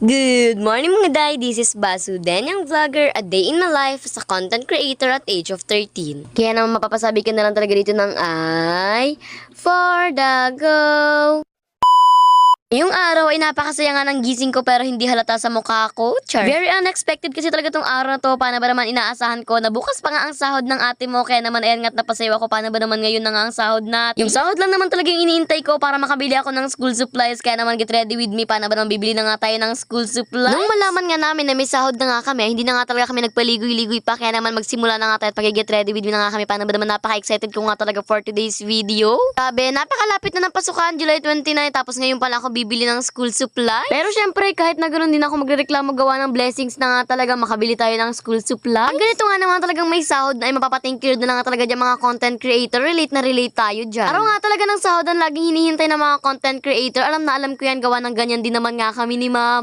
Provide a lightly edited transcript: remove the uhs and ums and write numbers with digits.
Good morning mga day, this is Basu, yung vlogger, a day in my life as a content creator at age of 13. Kaya naman mapapasabi ka na lang talaga dito ng ay for the go. Yung araw ay napakasaya nga ng gising ko pero hindi halata sa mukha ko. Char. Very unexpected kasi talaga tong araw na to. Paano ba naman inaasahan ko na bukas pa nga ang sahod ng ate mo. Kaya naman ayan nga't napasayaw ako. Paano ba naman ngayon na nga ang sahod natin? Yung sahod lang naman talaga yung iniintay ko para makabili ako ng school supplies. Kaya naman get ready with me. Paano ba naman bibili na nga tayo ng school supplies? Nung malaman nga namin na may sahod na nga kami, hindi na nga talaga kami nagpaligoy-ligoy pa. Kaya naman magsimula na nga tayo at pag-get ready with me na nga kami. Paano ba naman napaka-excited ko nga talaga for today's video. Sabi, napakalapit na ng pasukan, July 29. Tapos ngayon pala ako bibili ng school supply. Pero syempre, kahit na ganoon din ako magrereklamo gawa ng blessings na nga talaga makabili tayo ng school supply. Ang ganito nga naman talagang may sahod na ay mapapathank you na lang talaga dyan mga content creator. Relate na relate tayo dyan. Araw nga talaga ng sahod ang laging hinihintay ng mga content creator. Alam na alam ko yan gawa ng ganyan din naman nga kami ni ma'am.